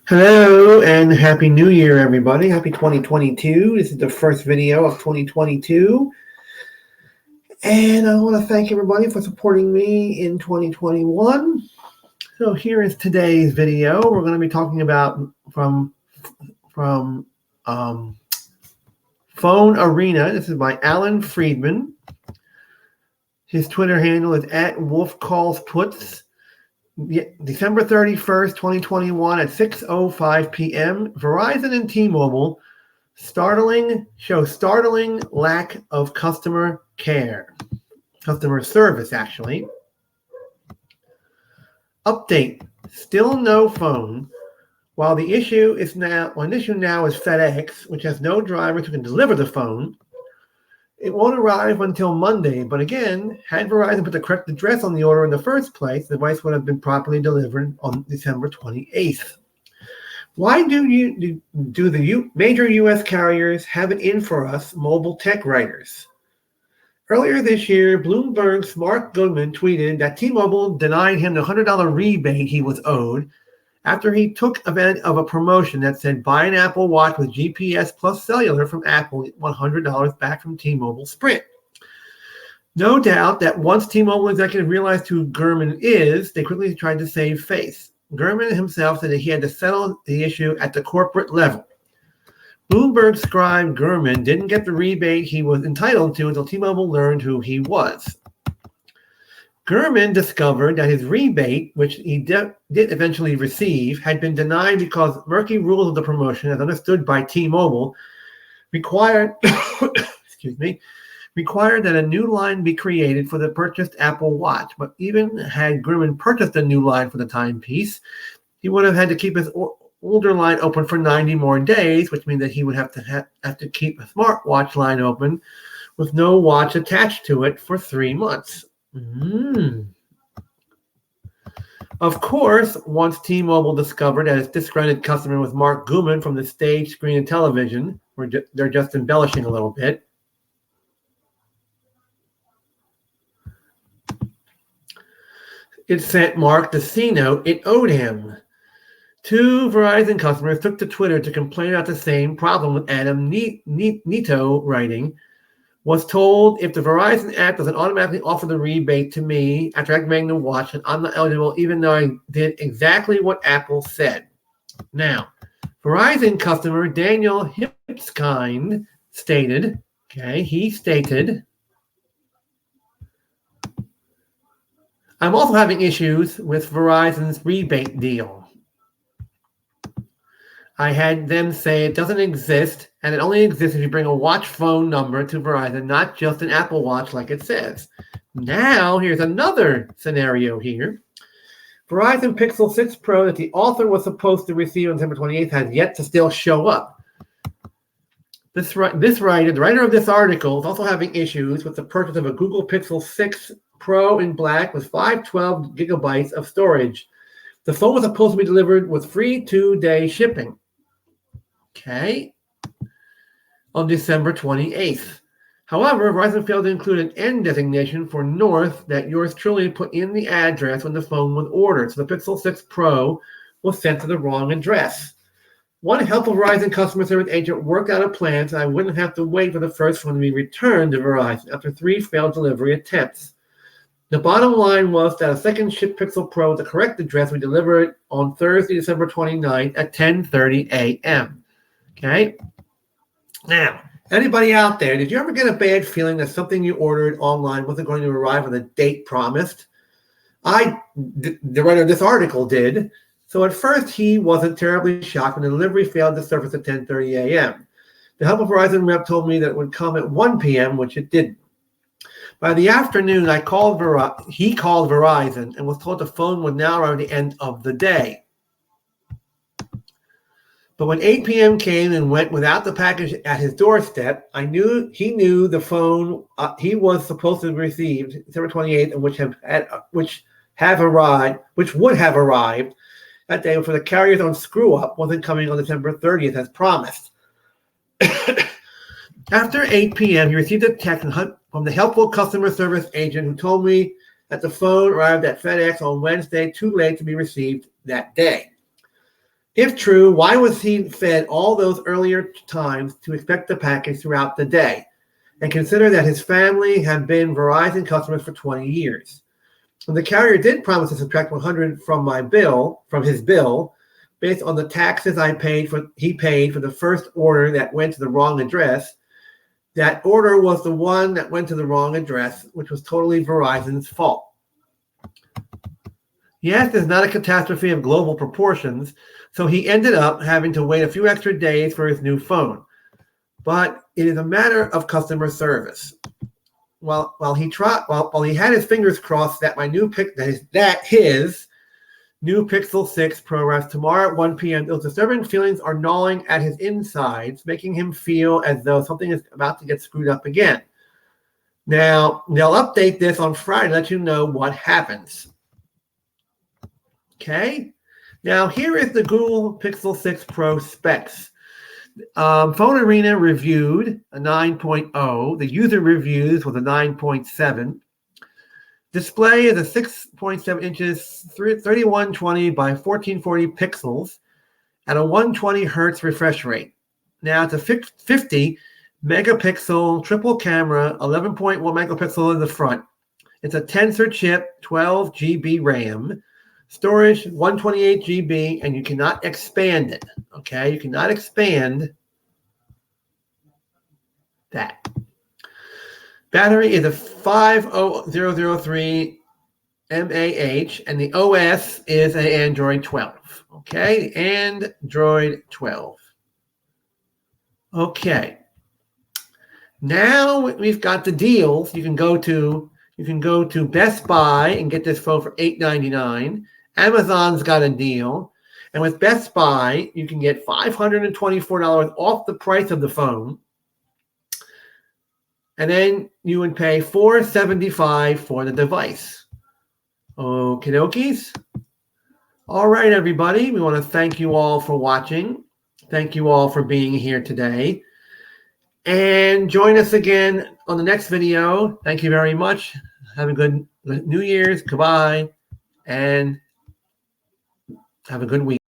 Hello and Happy New Year, everybody. Happy 2022. This is the first video of 2022. And I want to thank everybody for supporting me in 2021. So here is today's video. We're going to be talking about from Phone Arena. This is by Alan Friedman. His Twitter handle is @WolfCallsPuts. December 31st, 2021 at 6:05 p.m. Verizon and T-mobile shows startling lack of customer service, actually. Update, still no phone. While the issue now is FedEx, which has no drivers who can deliver the phone. It won't arrive until Monday, but again, had Verizon put the correct address on the order in the first place, the device would have been properly delivered on December 28th. Why do the major U.S. carriers have it in for us mobile tech writers? Earlier this year, Bloomberg's Mark Goodman tweeted that T-Mobile denied him the $100 rebate he was owed after he took advantage of a promotion that said buy an Apple Watch with GPS plus cellular from Apple, get $100 back from T-Mobile Sprint. No doubt that once T-Mobile executive realized who Gurman is, they quickly tried to save face. Gurman himself said that he had to settle the issue at the corporate level. Bloomberg scribe Gurman didn't get the rebate he was entitled to until T-Mobile learned who he was. Gurman discovered that his rebate, which he did eventually receive, had been denied because murky rules of the promotion, as understood by T-Mobile, required that a new line be created for the purchased Apple Watch. But even had Gurman purchased a new line for the timepiece, he would have had to keep his older line open for 90 more days, which means that he would have to keep a smartwatch line open with no watch attached to it for 3 months. Of course, once T-Mobile discovered that its disgruntled customer was Mark Gurman from the stage, screen, and television, they're just embellishing a little bit. It sent Mark the C-note it owed him. 2 Verizon customers took to Twitter to complain about the same problem with Adam Nito writing. Was told if the Verizon app doesn't automatically offer the rebate to me after activating the watch, and I'm not eligible even though I did exactly what Apple said. Now, Verizon customer Daniel Hipskind stated, I'm also having issues with Verizon's rebate deal. I had them say it doesn't exist, and it only exists if you bring a watch phone number to Verizon, not just an Apple Watch like it says. Now, here's another scenario here. Verizon Pixel 6 Pro that the author was supposed to receive on December 28th has yet to still show up. The writer of this article is also having issues with the purchase of a Google Pixel 6 Pro in black with 512 gigabytes of storage. The phone was supposed to be delivered with free 2-day shipping. On December 28th. However, Verizon failed to include an N designation for North that yours truly put in the address when the phone was ordered, so the Pixel 6 Pro was sent to the wrong address. One helpful Verizon customer service agent worked out a plan so I wouldn't have to wait for the first one to be returned to Verizon after 3 failed delivery attempts. The bottom line was that a second shipped Pixel Pro with the correct address we delivered on Thursday, December 29th at 10:30 a.m. Now, anybody out there, did you ever get a bad feeling that something you ordered online wasn't going to arrive on the date promised? The writer of this article did. So at first, he wasn't terribly shocked when the delivery failed to surface at 10:30 a.m. The helpful Verizon rep told me that it would come at 1 p.m., which it didn't. By the afternoon, he called Verizon and was told the phone would now arrive at the end of the day. But when 8 p.m. came and went without the package at his doorstep, he knew the phone he was supposed to have received December 28th, and which would have arrived that day for the carrier's own screw-up wasn't coming on December 30th as promised. After 8 p.m., he received a text from the helpful customer service agent who told me that the phone arrived at FedEx on Wednesday, too late to be received that day. If true, why was he fed all those earlier times to expect the package throughout the day? And consider that his family have been Verizon customers for 20 years. And the carrier did promise to subtract $100 from his bill, based on the taxes he paid for the first order that went to the wrong address. That order was the one that went to the wrong address, which was totally Verizon's fault. Yes, it's not a catastrophe of global proportions, so he ended up having to wait a few extra days for his new phone. But it is a matter of customer service. While he had his fingers crossed that his new Pixel 6 Pro arrives tomorrow at 1 p.m., those disturbing feelings are gnawing at his insides, making him feel as though something is about to get screwed up again. Now, they'll update this on Friday to let you know what happens. Okay? Now, here is the Google Pixel 6 Pro specs. Phone Arena reviewed a 9.0. The user reviews was a 9.7. Display is a 6.7 inches, 3120 by 1440 pixels at a 120 hertz refresh rate. Now it's a 50 megapixel triple camera, 11.1 megapixel in the front. It's a tensor chip, 12 GB RAM, storage 128 GB, and you cannot expand it. Okay, you cannot expand that. Battery is a 50003 mAh, and the OS is an Android 12. Okay, Android 12. Okay. Now we've got the deals. You can go to Best Buy and get this phone for $899. Amazon's got a deal. And with Best Buy, you can get $524 off the price of the phone. And then you would pay $475 for the device. Okie dokies. All right, everybody. We want to thank you all for watching. Thank you all for being here today. And join us again on the next video. Thank you very much. Have a good New Year's. Goodbye. And have a good week.